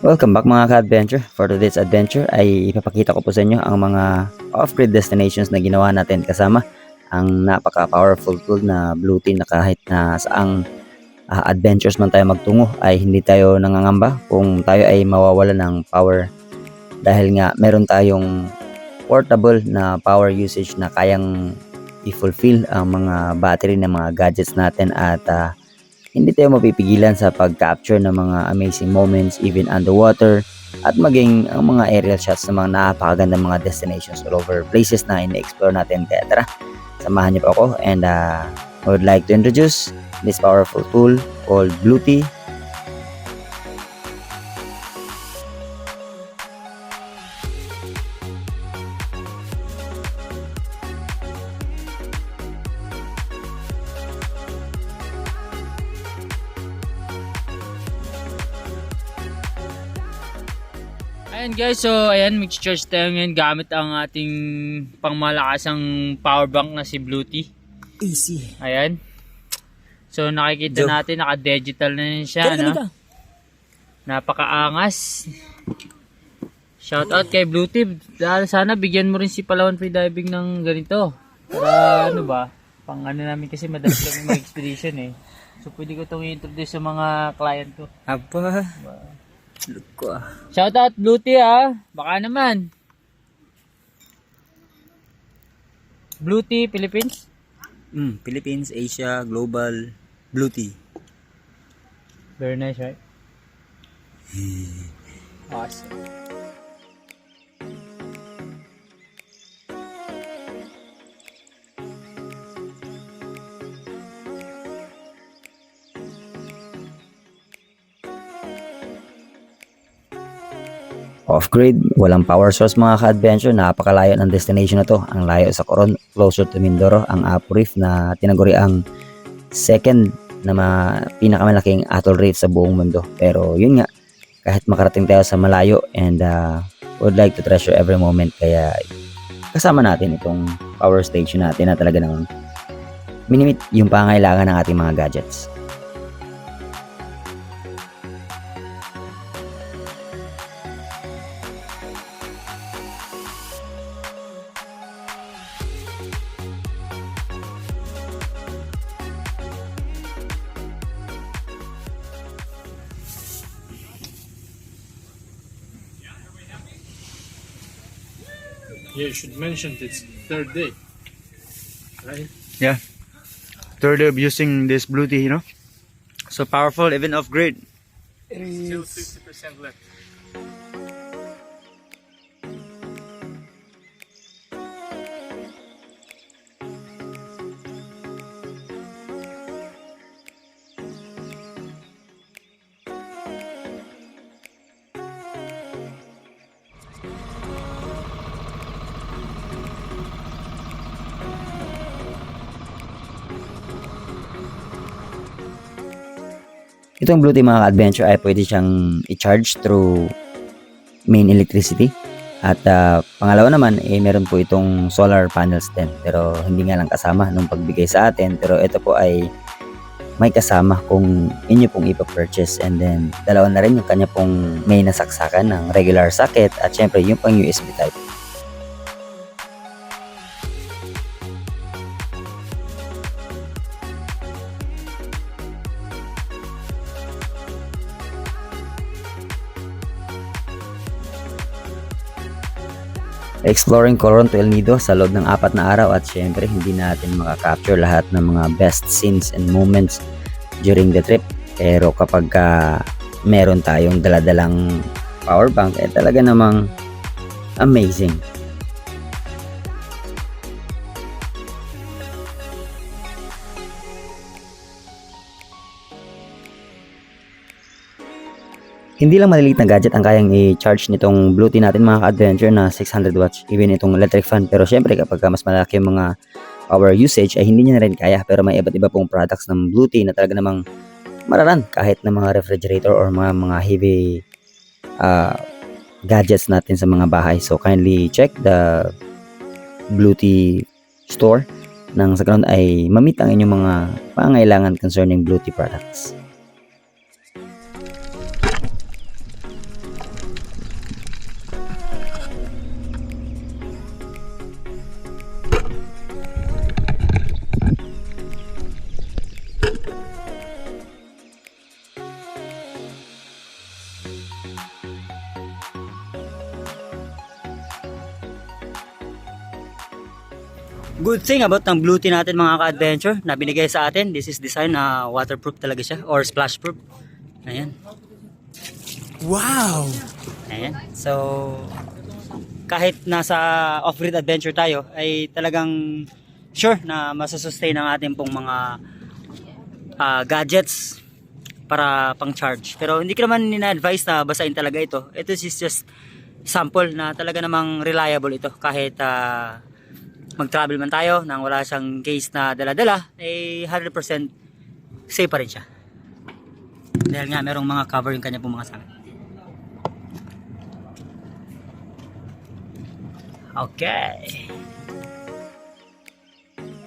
Welcome back mga ka-adventure. For today's adventure ay ipapakita ko po sa inyo ang mga off-grid destinations na ginawa natin kasama ang napaka-powerful tool na Bluetooth na kahit na saang adventures man tayo magtungo ay hindi tayo nangangamba kung tayo ay mawawala ng power dahil nga meron tayong portable na power usage na kayang i-fulfill ang mga battery ng mga gadgets natin at hindi tayo mapipigilan sa pag-capture ng mga amazing moments even underwater at maging ang mga aerial shots ng mga napakagandang mga destinations all over places na ina-explore natin. Kaya tara, samahan niyo po ako and I would like to introduce this powerful tool called Bluetooth. Ayan guys, so ayan, mag-charge tayo ngayon gamit ang ating pangmalakasang power bank na si Bluetooth. Easy. Ayan. So nakikita natin, naka-digital na yun siya, no? Napakaangas. Shout out kay Bluetooth. Sana bigyan mo rin si Palawan Free Diving ng ganito. Para ano ba, pang ano namin kasi madami kami mag-expedition eh. So pwede ko itong i-introduce sa mga client ko. Aba. Look ko Shout out Bluetooth baka naman. Bluetooth Philippines. Philippines, Asia, Global, Bluetooth. Very nice, right? Awesome. Off-grid, walang power source mga ka-adventure, napakalayo ng destination na to. Ang layo sa Coron, closer to Mindoro, ang Apo Reef na tinaguri ang second na pinakamalaking atoll reef sa buong mundo. Pero yun nga, kahit makarating tayo sa malayo and would like to treasure every moment, kaya kasama natin itong power station natin na talaga namang minimit yung pangailangan ng ating mga gadgets. Yeah, you should mention it's third day, right? Yeah, third day of using this Bluetooth, so powerful, even off grid. Still 50% left. Itong Bluetooth mga adventure ay pwede siyang i-charge through main electricity. At pangalawa naman, meron po itong solar panels din. Pero hindi nga lang kasama nung pagbigay sa atin. Pero ito po ay may kasama kung inyo pong ipapurchase. And then, dalawa na rin yung kanya pong may nasaksakan ng regular socket at syempre yung pang USB type. Exploring Coron to El Nido sa loob ng 4 na araw at syempre hindi natin makakapture lahat ng mga best scenes and moments during the trip. Pero kapag meron tayong daladalang power bank, talaga namang amazing. Hindi lang maliliit na gadget ang kayang i-charge nitong Bluetooth natin mga ka-adventure na 600 watts, even itong electric fan. Pero syempre kapag mas malaki yung mga power usage ay hindi niya na rin kaya. Pero may iba't iba pong products ng Bluetooth na talaga namang mararan kahit na mga refrigerator or mga heavy gadgets natin sa mga bahay. So kindly check the Bluetooth store nang sa ganun ay mamit ang inyong mga pangailangan concerning Bluetooth products. Good thing about ng blue tea natin mga ka-adventure na binigay sa atin, this is design na waterproof talaga siya or splash proof. Ayan. Wow! Ayan. So, kahit nasa off-grid adventure tayo, ay talagang sure na masusustain ang ating pong mga gadgets para pang charge. Pero hindi ko naman nina-advise na basahin talaga ito. Ito is just sample na talaga namang reliable ito. Kahit mag-travel man tayo nang wala siyang case na dala-dala, ay 100% safe pa rin siya. Dahil nga merong mga cover yung kanya pong mga sakit. Okay.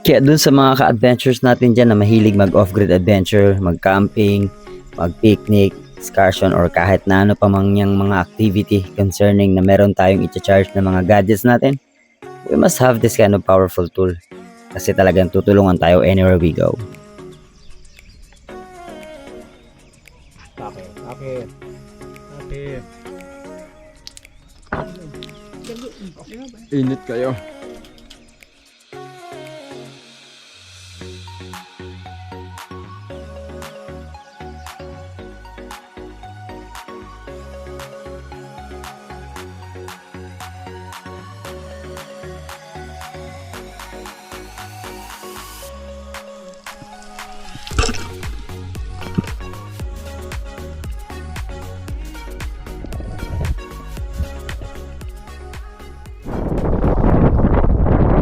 Kaya dun sa mga ka-adventures natin dyan na mahilig mag-off-grid adventure, mag-camping, mag-picnic, excursion, or kahit na ano pa mangyang mga activity concerning na meron tayong i-charge na mga gadgets natin, we must have this kind of powerful tool kasi talagang tutulungan tayo anywhere we go. Init kayo.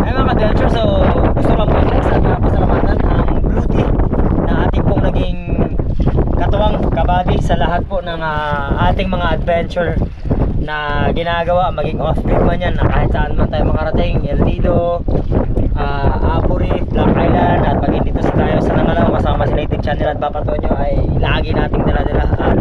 Ay mga ka-adventure, so gusto lang po sa pasalamatan ang blue tea na ating pong naging katuwang kabady sa lahat po ng ating mga adventure na ginagawa, maging off-grid man yan, na kahit saan man tayo makarating, El Nido, Apo Reef, Black Island, at maging dito sa tayo sa Nangalang kasama si Native Channel at Papa Tonyo, ay lagi nating dala-dala at